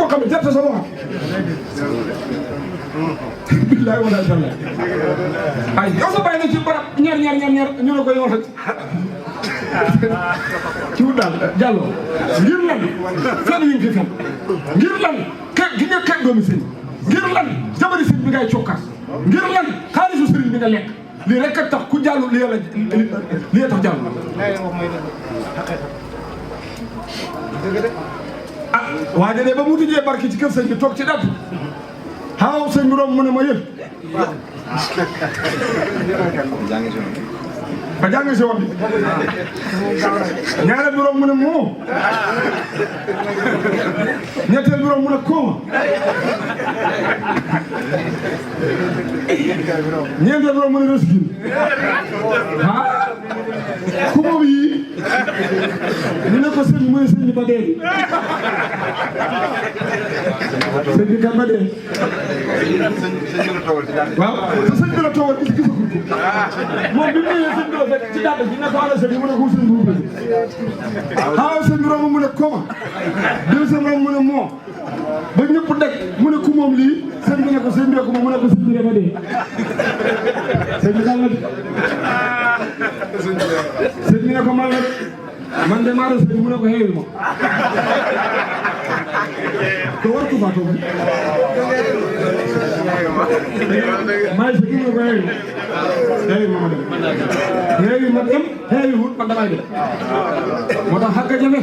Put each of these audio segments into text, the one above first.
xam ne jarte sa wax billahi wala taala ay yow sa bàyyi na ci barab ñaar ñu ne ko yow rek ci wut daal Diallo ngir lan fen yi fi fen ngir lan gi nga keg doomi sëñ ngir lan jabari sëñ bi ngay cokkaas ngir lan xaalisu sëriñ bi nga lekk lii rek a tax ku jàllu lii tax jàll ah waaye de ba mu tijjee barki ci kër sëñ bi toog ci dat xaw sëñ bi romb mu ne ma yël ba jàng si woon ñaareel bi romb mu ne moo ñetteel bi romb mu ne kooma ñeenteel bi romb mu ne reskin ah ku moom yii ñu ne ko sëñ mooy sëñ bi ba dee sëñ bi kan ba dee waaw te sëñ bi la toogal gis gisagul ko moom bi mu ñëwee sëñ bi la fekk ci dàll bi ne ko ala sëñ bi mu ne ko sëñ bi xaaw sëñ bi romb mu ne koma deuxième romb mu ne moo ba ñëpp deg mu ne ku moom lii sëñ bi ne ko sëñ bi ko moom mu ne ko sëñ bi dafa dee sëñ bi daal la sëñ bi ne ko man la man de maa sëñ mu ne ko xeewil ma ko war tuba to may sëñ mu ne ko xeewil ma dem xeewil ma dem xeewil wut man damay dem moo tax xàgga jafe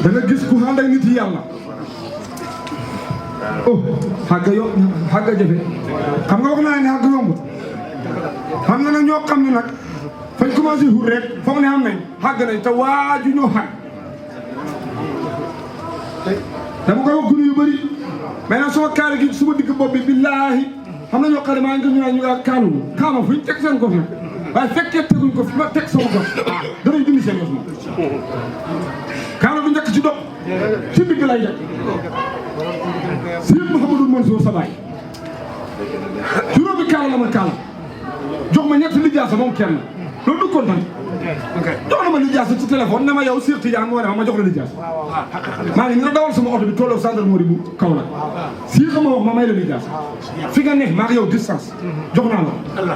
da nga gis ku ànd ak nit yi yàlla oh xàgga jafe xam nga wax naa ne xàgga yombut xam nga nag ñoo xam ne nag fañ commencé xur rek foog ne xam nañ xàgg nañ te waaju ñoo xàgg dama koy wax gune yu bëri mais nag sama kaale gi suma digg bopp bi billaahi xam na ñoo xam ne maa ngi ñu ngaa kaalu kaama fuñ teg seen gof nag waaye fekkee teguñ ko fi ma teg sama gof danañ dindi seen gof moom kaala du njëkk ci dox ci digg lay njëkk Serigne Mouhamadou Mansour sa baay juróomi kaala la ma kaala jox ma ñetti lijaasa moom kenn loolu du kontaan jox na ma lijaasa ci téléphone ne ma yow Cheikh Tidiane moo ne ma jox la lijaasa maa ngi ni la dawal sama oto bi tolloo gendarmerie bu Kaolack si xam ma wax ma may la lijaasa fi nga nekk maa ngi yow distance jox naa la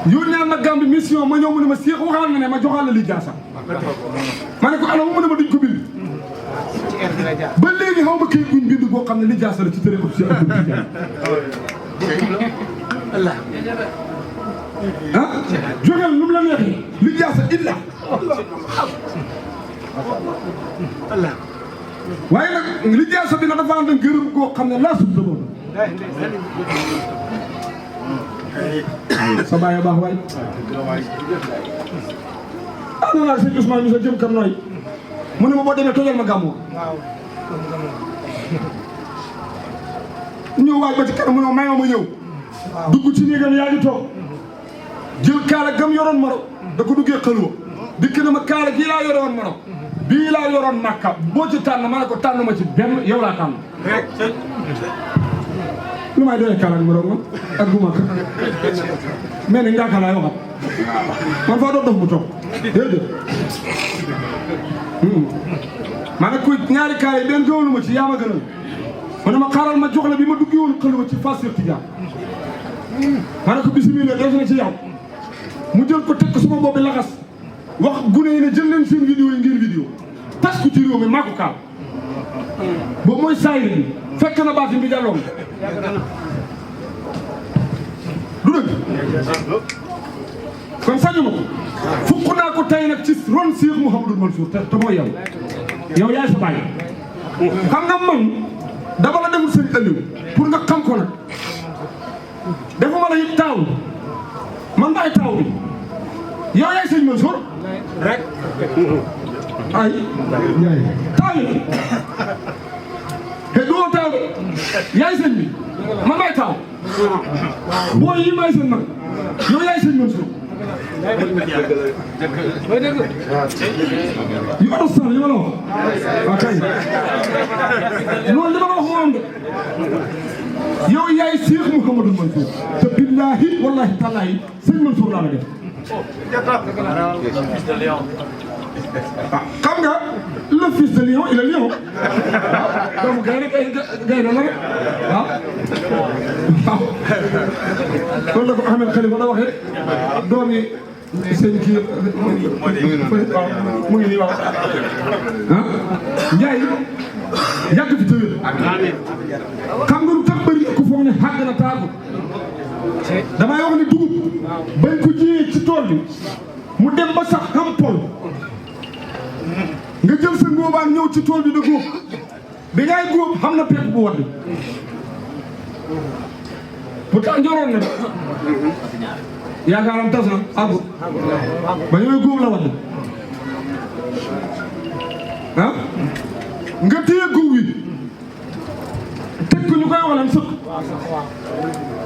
yónnee na Gambie mission ma ñëw mu ne ma Cheikh waxal na ne ma joxal la lijaasa ma ne ko alors mu ne ma duñ ko bind ba léegi xaw ma kayit guñ bind boo xam ne lijaasa la ci tëree si Abdou Tidiane ah jógeel nu mu la neexee lijaasa illa waaye nag lijaasa bi nag dafa am gërëm koo xam ne laa sut d'abord sa baay a baax waay ah non non sëñ Ousmane Moussa jëm kam nooy mu ne ma boo demee tojal ma gàmmoo ñëw waaj ba ci kanam mu ne may ma ñëw dugg ci néegam yaa ngi toog jël kaala gam yoroon maro da ko duggee xalwa dikk na ma kaala gii laa yoroon maro bii laa yoroon Makka boo ci tànn ma ne ko tànn ma ci benn yow laa tànn lu may doyee kaala ak maro man ak bu Makka mais nag ngaaka laay waxat man faa doon dof bu toog déedéet ma ne ko ñaari kaala yi benn gëwalu ma ci yaa ma gënal ma ne ma xaaral ma jox la bi ma duggee woon xalwa ci Fass Tidiane ma ne ko bisimilah def na ci yow mu jël ko teg ko suma boobu laxas wax gune yi ne jël leen seen vidéo yi ngeen vidéo tas ko ci réew mi maa ko kaal boobu mooy saayir bi fekk na baatin bi jàlloon du dëgg kon sañu ma ko fukk naa ko tey nag ci ron Cheikh Mouhamadou Mansour te mooy yow yaay sa baay xam nga man dama la demul sëñ Aliou pour nga xam ko nag defuma la it taaw man maay taaw bi yow yaay sëñ Mansour rek ay taaw yi te doo taaw yaay sëñ bi man maay taaw boo yi maay sëñ mag yow yaay sëñ Mansour yu understand li ma la wax ok loolu li ma la wax moom de yow yaay Cheikh Mouhamadou Mansour te billahi wallahi tallahi sëñ Mansour laa la def ah xam nga le fils de lion il est lion waaw doomu gaynde la rek waaw kon la ko Ahmed Khalifa la waxee doom yi seen kii mu ngi nii wax ah Ndiaye yàgg fi tëwér xam nga lu tax bëri ku foog ne xàgg na taagu damay wax ne dugub bañ ko jiyee ci tool bi mu dem ba sax xam pol nga jël sa ngóobaan ñëw ci tool bi da góob bi ngay góob xam na pepp bu wadd pourtant njoroon na yaakaaram tas na àggut ba ñooy góob la wadd ah nga téye góob wi teg ko ñu koy walan sëkk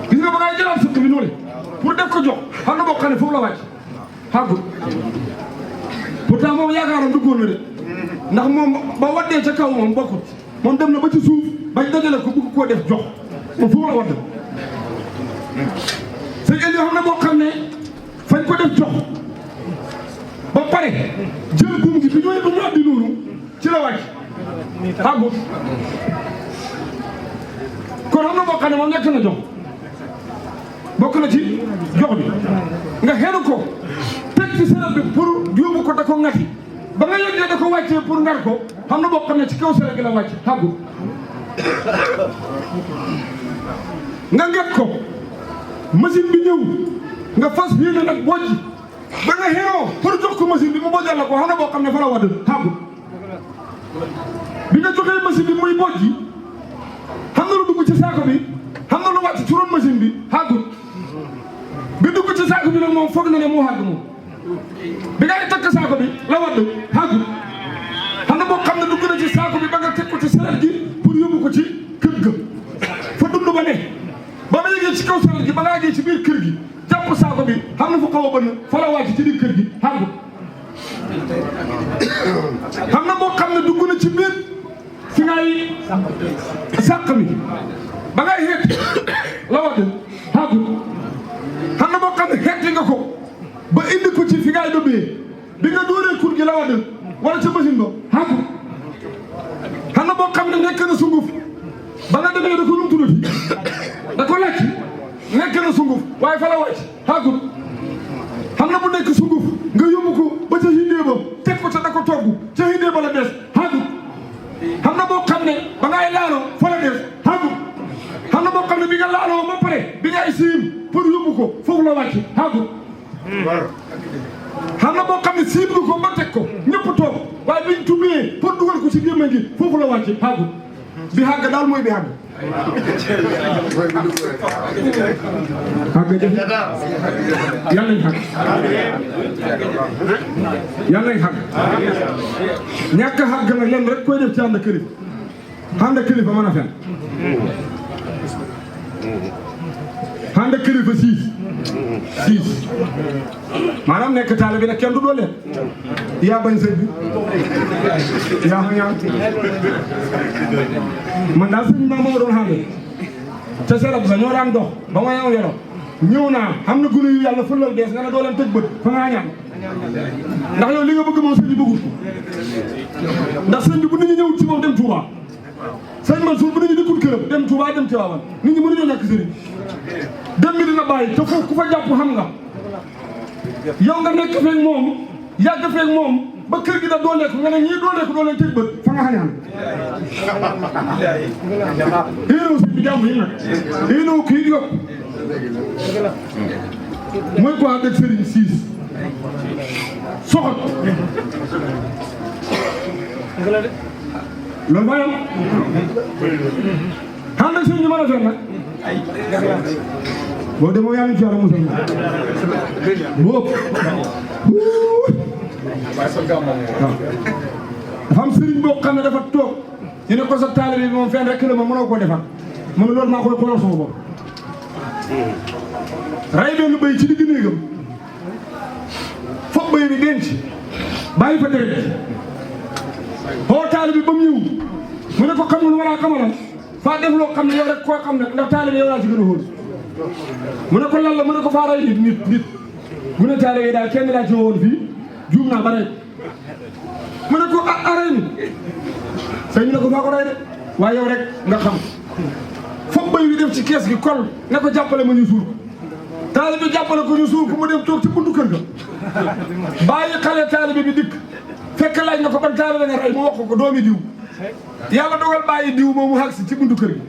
gis nga ba ngay jëlaat sëkk bi noonu pour def ko jox xam na boo xam ne foofu la wàcc àggut pourtant moom yaakaaram duggoon na de ndax moom ba waddee ca kaw moom bokkut moom dem na ba ci suuf bañ dajale ko bëgg koo def jox moom foofu la wadd sëñ Eli xam na boo xam ne fañ ko def jox ba pare jël buum gi bi ñooy bu ñu addi noonu ci la wàcc àggut kon xam na boo xam ne moom nekk na jox bokk na ci jox bi nga xeenu ko teg ci seret bi pour yóbbu ko da ko ngati ba nga yëg ne da ko wàccee pour ngar ko xam na boo xam ne ci kaw seret gi la wàcc àggut nga nget ko machine bi ñëw nga fas yéene nag bojj ba nga xeeroo pour jox ko machine bi mu bojjal la ko xam na boo xam ne fa la wadd àggut bi nga joxee machine bi muy bojj xam na lu dugg ci saako bi xam na lu wàcc ci ron machine bi àggut bi dugg ci saako bi nag moom foog na ne moo àgg moom bi ngay takk saako bi la wadd àggut xam na boo xam ne dugg na ci saako bi ba nga teg ko ci saret gi pour yóbbu ko ci kër ga fa dund ba ne ba ma yëgee ci kaw saret gi ba nga àggee ci biir kër gi jàpp saako bi xam na fu xaw a bënn fa la wàcc ci biir kër gi àggut xam na boo xam ne dugg na ci biir fi ngay sàq mi ba ngay xeet la wadd àggut xam na boo xam ne xeeti nga ko ba indi ko ci fi ngay dóobee bi nga dóoree kur gi la wadd wala ca machine ba àggut xam na boo xam ne nekk na sunguf ba nga demee da ko num tuddati da ko lekk nekk na sunguf waaye fa la wàcc àggut xam na bu nekk sunguf nga yóbbu ko ba ca hindee ba teg ko ca da ko togg ca hindee ba la des àggut xam na boo xam ne ba ngay laaloo fa la des àggut xam na boo xam ne bi nga laaloo ba pare bi ngay siim pour yóbbu ko foofu la wàcc àggut xam na boo xam ne siim nga ko ba teg ko ñëpp toog waaye biñ tubbee pour dugal ko ci gémmiñ gi foofu la wàcc àggut bi xàgg daal mooy bi xàgg xàgg jëf yàlla nañ xàgg yàlla nañ xàgg ñàkk a xàgg nag leen rek koy def ci ànd kilifa ànd kilifa mën a fen ànd kilifa siis maanaam nekk taale bi nag kenn du doole yaa bañ sëñ bi yaa xam ñaan man daal sëñ ma moo doon xànd ca serab sa ñoo daan dox ba ma yow yoro ñëw naa xam na gune yu yàlla fulal bees nga ne doo leen tëj bët fa ngaa ñaan ndax yow li nga bëgg moom sëñ bi bëggul ndax sëñ bi bu nit ñi ñëwul ci moom dem Touba sëñ Mansour bu nit ñi dëkkul këram dem Touba dem Tivaouane nit ñi mënuñoo ñàkk sëriñ dem mi dina bàyyi te foofu ku fa jàpp xam nga yow nga nekk feeg moom yàgg feeg moom ba kër gi da dooleeku nga ne ñii dooleeku doo leen tëj bët fa nga xañaan éenoo sëñ bi jàmm yi nag éenoo kii yokk mooy ko ànd ak sëriñ siis soxot loolu mooy am ànd ak sëriñ ñu mën a fen nag boo demoo yaa ngi ci yàlla musal boo dafa am sëriñ boo xam ne dafa toog ñu ne ko sa taalibe bi moom fenn rek la ma mënoo koo defar mu ne loolu maa koy xoolal sama bopp ray benn bëy ci digg néegam foog bëy bi denc bàyyi fa deret xoo taalibe bi ba mu ñëw mu ne ko xam nga lu ma laa xamalal faa def loo xam ne yow rek koo xam ne ndax taalibe yow laa ci gën a xóol mu ne ko lan la mu ne ko faa ray nit mu ne taalibe daal kenn laa ci woon fii juum naa ba rey mu ne ko arrêté ñu sëñ bi ne ko maa ko rey de waaye yow rek nga xam foog bay wi def ci kees gi kol ne ko jàppale ma ñu suul ko taalibe bi jàppale ko ñu suul ko mu dem toog ci buntu kër ga bàyyi xale taalibe bi dikk fekk laaj na ko ban taalibe nga rey mu wax ko doomi diw yàlla dogal bàyyi diw moom mu agsi ci buntu kër gi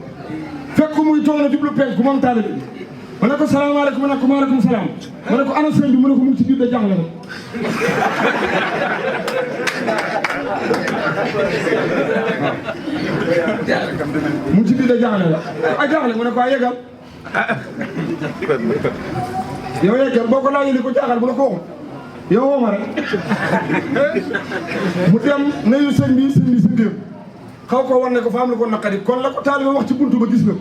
fekk muy toog na jublu penku moom taalibe bi ma ne ko salaamaaleykum ma ne ko maaleykum salaam ma ne ko ana sëñ bi mu ne ko mu ngi ci biir de jàngale rek mu ngi ci biir de jàngale la a jàngale mu ne ko a yegal yow yegal boo ko laajee li ko jaaxal bu la ko waxul yow woo ma rek mu dem nuyu sëñ bi sa ngir xaw ko war ne ko fa am la ko naqari kon la ko taalibe wax ci buntu ba gis na ko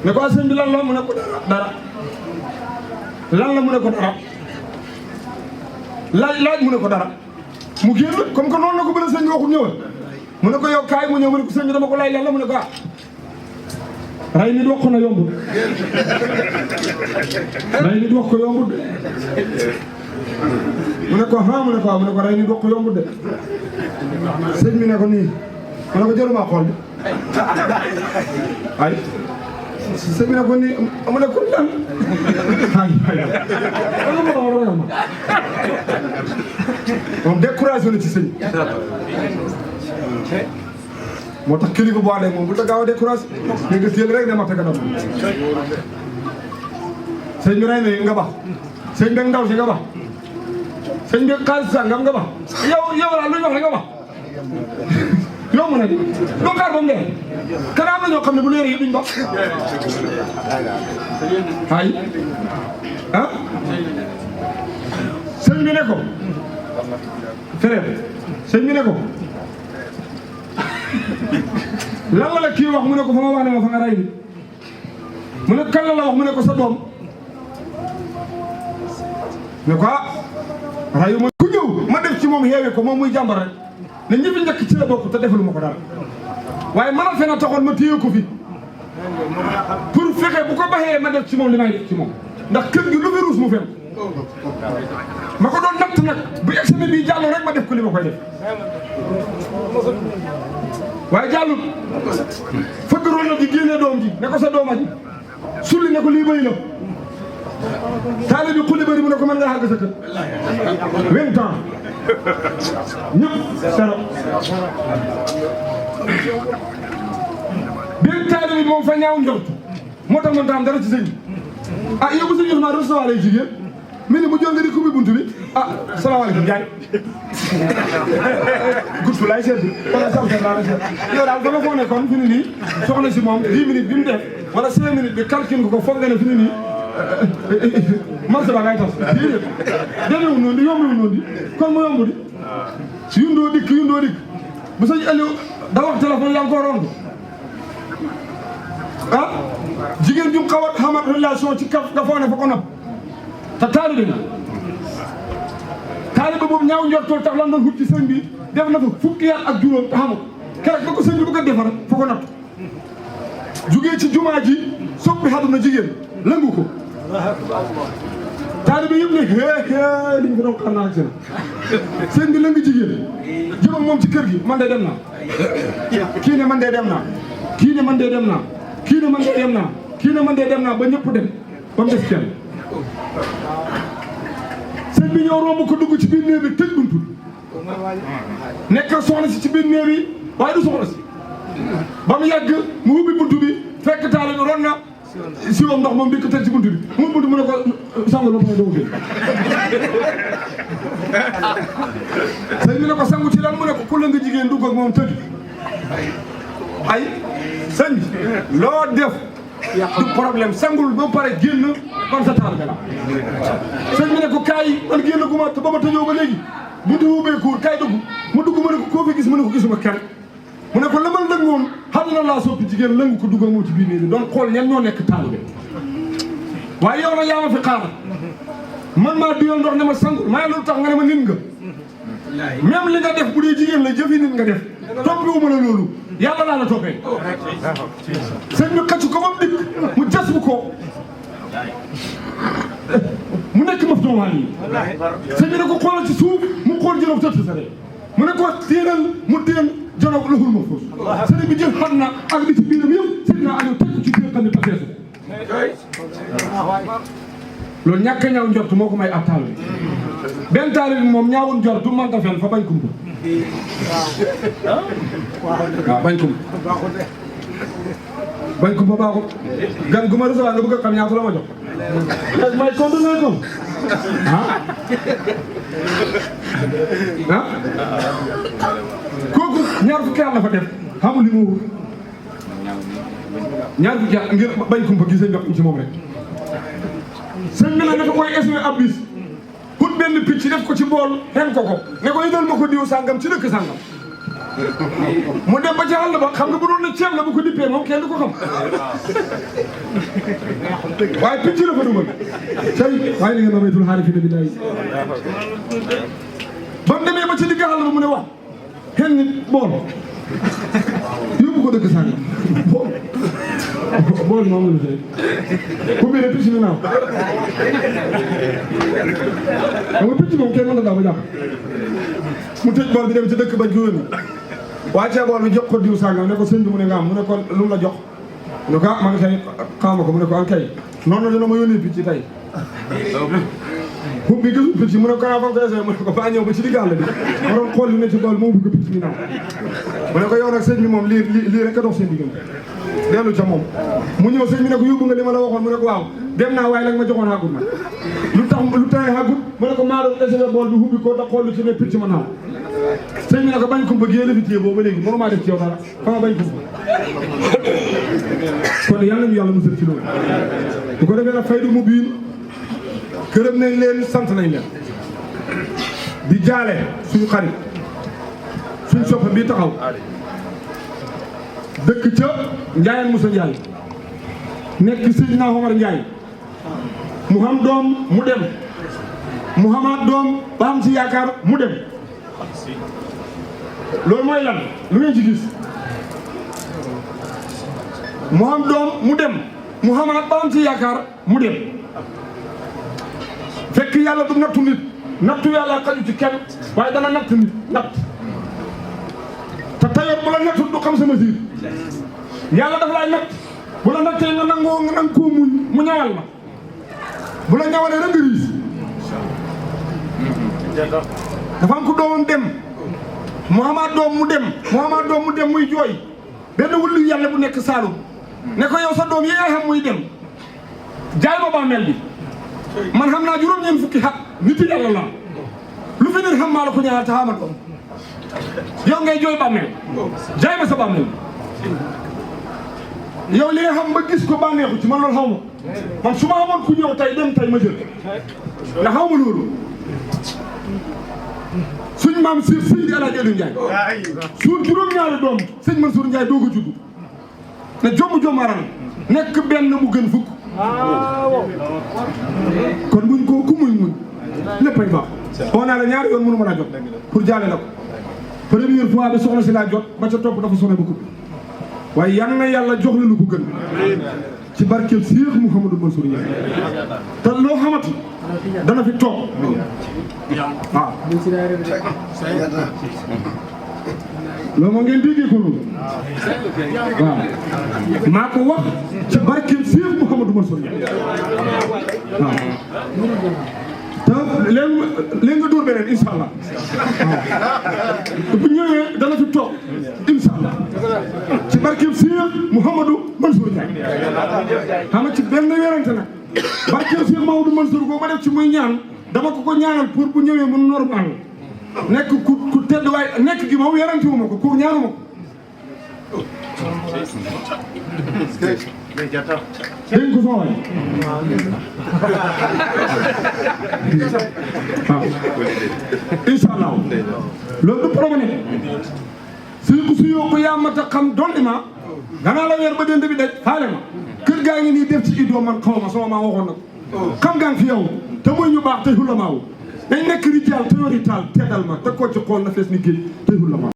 ne ko sëñ bi lan la mu ne ko dara lan la mu ne ko dara laaj mu ne ko dara mu génn comme que noonu la ko bële sëñ bi waxul ñëwal mu ne ko yow kaay mu ñëw mu ne ko sëñ bi dama ko laaj lan la mu ne ko ray nit wax ko na yombul ray nit wax ko yombul de mu ne ko mu ne ko ray nit wax ko yombul de sëñ bi ne ko nii mu ne ko jëluma xool de ay sëñ bi ne ko nii mu ne ko lan moom découragé na ci sëñ moo tax kilifa bu àndee moom bu la gaaw a découragé mais nga téel rek ne ma tega dam sëñ bi rey na nga bax sëñ bi ndaw si nga bax sëñ bi xaalis sàngam nga bax yow laa lu ñu wax rek nga bax yomb na di doo xaar ba mu dee kanaa am na ñoo xam ne bu leer yi duñ bax ay ah sëñ bi ne ko frère sëñ bi ne ko lan la kii wax mu ne ko fa ma wax ne ma fa nga rey ni mu ne kan la wax mu ne ko sa doom ne ko rayu ma ku ñëw ma def ci moom xeewe ko moom muy jàmbar rek ne ñi fi njëkk ci la bokk te defalu ma ko dara waaye mën a fen a taxoon ma téye ko fi pour fexe bu ko baxee ma def ci moom li may def ci moom ndax kër gi lu fi ruus mu fen ma ko doon natt nag bu examen bii jàllu rek ma def ko li ma koy def waaye jàllut fëgg roon na di génne doom ji ne ko sa dooma ji sulli ne ko lii bëy la taale bi xuli bëri mu ne ko mën nga xàgg sa kër 20 ans ñëpp sero biir taale bi moom fa ñaaw njort moo tax man taam dara ci sëñ ah yow bu sëñ Ousmane recevoir lay jigéen mel ni mu jël nga di kubbi buntu bi salaamaaleykum Ndiaye guddi laay seet bi wala sam seet laa la seet yow daal dama foog ne kon fi ni nii soxna si moom 10 minutes bi mu def wala 5 minutes bi calcule ko foog nga ne fi ni nii marché ba ngay tas déedéet demeewul noonu di yombul noonu di kon mu yomb di yundoo dikk bu sëñ Aliou da wax téléphone yaa ngi ko romb jigéen ju xaw a xamat relation ci kaf nga foog ne fa ko nopp te taalibe la taalibe boobu ñaaw njortool tax lan doon xut ci sëñ bi def na fa fukki at ak juróom te xamul keroog ba ko sëñ bi bëgg a defar fa ko natt jugee ci jumaa ji soppi xaduna jigéen lëngu ko taalibe yëpp ne li ñu ko doon xam naa ak sëñ bi lëngu jigéen jëm ak moom ci kër gi man de dem naa kii ne man de dem naa kii ne man de dem naa kii ne man de dem naa kii ne man de dem naa ba ñëpp dem ba mu des kenn sëñ bi ñëw romb ko dugg ci biir néeg bi tëj buntu nekk soxna si ci biir néeg bi waaye du soxna si ba mu yàgg mu ubbi buntu bi fekk taal bi ron na si woom ndox moom bi ko tëj ci buntu bi mu ubbi buntu mu ne ko sangu la mooy doo génn sëñ bi ne ko sangu ci lan mu ne ko ku la nga jigéen dugg ak moom tëj ay sëñ bi loo def du problème sangul ba pare génn kon sa taal la sëñ bi ne ko kaay man génn gu ma te ba ma tëjoo ba léegi buntu ubbeeku kaay dugg mu dugg ma ne ko koo fi gis mu ne ko gisuma kenn mu ne ko la man lëng woon xam na laa soppi jigéen lëngu ko dugg ak moom ci biir néeg bi doon xool ñan ñoo nekk taal bi waaye yow nag yaa ma fi xaar man maa diyoon ndox ne ma sangul maa lu tax nga ne ma nit nga même li nga def bu dee jigéen la jëfi nit nga def toppiwu ma la loolu yàlla laa la toppee sëñ bi xëcc ko ba mu dikk mu jas bu ko mu nekk maf doowaan yi sëñ bi ne ko xoolal ci suuf mu xool jëlaw tëtt sa de mu ne ko téenal mu téen janoog lahul ma foos sëriñ bi jël xam na ak li ci biiram yëpp sëriñ naa Aliou teg ci téen xam ne paseesu loolu ñàkk a ñaaw njort moo ko may ab taal bi benn taal bi moom ñaawul njort du manta fen fa bañ kumpa waaw bañ kumpa bañ kumpa baaxul gan gu ma recevoir nga bëgg a xam ñaata la ma jox may compte na ko kooku ñaar fukki at la fa def xamul li mu wut ñaar fukki at ngir bañ kumpa gis nga ci moom rek sëñ bi nag dafa koy essuyer ab bis pour benn picc def ko ci bool xen ko ne ko yëgal ma ko diw sàngam ci dëkk sàngam mu dem ba ci àll ba xam nga bu doon ne ceeb la bu ko dippee moom kenn du ko xam waaye picc la fa dugal tey waaye li ngeen ma maytul xaari fi ne billahi ba mu demee ba ci digg àll ba mu ne wax xen nit bool yóbbu ko dëkk sàngam bool moom la tey ku biir picc mi naaw xam nga picc moom kenn mën na daaw ba jàpp mu tëj bool bi dem ci dëkk ba juróomi waa cee bool bi jox ko diw sàngam ne ko sëñ bi mu ne nga am mu ne ko lu mu la jox mu ne ko ah man kay xaama ko mu ne ko an kay noonu dina ma yónnee picc tey xub bi gisul picc mu ne ko ah fan ko essayé mu ne ko baa ñëw ba ci digg àll bi ma doon xool li ne ci bool moo bëgg picc mi naaw mu ne ko yow nag sëñ bi moom lii rek a dox seen diggante dellu ca moom mu ñëw sëñ bi ne ko yóbbu nga li ma la waxoon mu ne ko waaw dem naa waaye nag ma joxoon xàggut nag lu tax lu tawee xàggut mu ne ko maa doon essayé bool bi xubbi ko da xool lu ci ne picc ma naaw sëñ bi ne ko bañ kumpa gi la fi téye boobu ba léegi mënu maa def ci yow dara fa ma bañ kumpa kon yàlla ñu yàlla musal ci loolu bu ko defee nag faydu moubiin gërëm nañ leen sant nañ leen di jaale suñu xarit suñu soppe bii taxaw dëkk ca Ndiayeen Moussa Ndiaye nekk Serigne Ousmane Ndiaye mu xam doom mu dem mu xamaat doom ba am ci yaakaar mu dem loolu mooy lan lu ngeen ci gis mu xam doom mu dem mu xamaat ba am ci yaakaar mu dem fekk yàlla du nattu nit nattu yàlla xaju ci kenn waaye dana natt nit natt te tayoor bu la nattu du xam sama siir yàlla daf laay natt bu la nattee nga nangoo nga nang koo muñ mu ñawal ma bu la ñawalee rek nga riis dafa am ko doomam dem mu amaat doom mu dem muy jooy benn wullu yàlla bu nekk Saalum ne ko yow sa doom yi nga xam muy dem jaay ma bàmmeel bi man xam naa juróom-ñeent fukki at nit yàlla la lu fi nit xam maa la ko ñaanal te xaama doom yow ngay jooy bàmmeel jaay ma sa bàmmeel yow li nga xam ba gis ko bànneexu ci man loolu xaw ma man su ma amoon ku ñëw tey dem tey ma jël ndax xaw ma loolu suñ maam si Seydi El Hadji Aliou Ndiaye suur juróom-ñaari doom sëñ Mansour Ndiaye doog a judd ne jomm-jommaral nekk benn mu gën fukk kon muñ ko ku muñ léppay baax oo naa la ñaari yoon mënu ma laa jot pour jaale la ko première fois bi soxna si laa jot ba ca topp dafa sonné ba ko waaye yal na yàlla jox la lu ko gën ci barkeel Cheikh Mouhamadou Mansour Ndiaye te loo xamati dana fi toog waaw loolu moo ngeen déggee ko loolu waaw maa ko wax ci barkeel Cheikh Mouhamadou Mansour Ndiaye waaw te léegi nga dóor beneen incha allah waaw bu ñëwee dana fi toog incha allah ci barkeel Cheikh Mouhamadou Mansour Ndiaye xam nga ci benn werante nag barkeel Cheikh Mouhamadou Mansour boo ma def ci muy ñaan dama ko ñaanal pour bu ñëwee mu normal nekk ku tedd waaye nekk gi moom werante wu ma ko ku ñaanu ma ko dégg ko sama waay waaw incha allah loolu du problème su yoo ko yaa mat a xam dolli ma danaa la weer ba dënd bi daj xaale ma kër gaa ngi nii def ci idoo man xaw ma sama maa waxoon na ko xam ngaa fi yow te muy ñu baax te xula maaw dañ nekk rijaal te yori taal teddal ma te koo ci xool na fees ni géej te xula maaw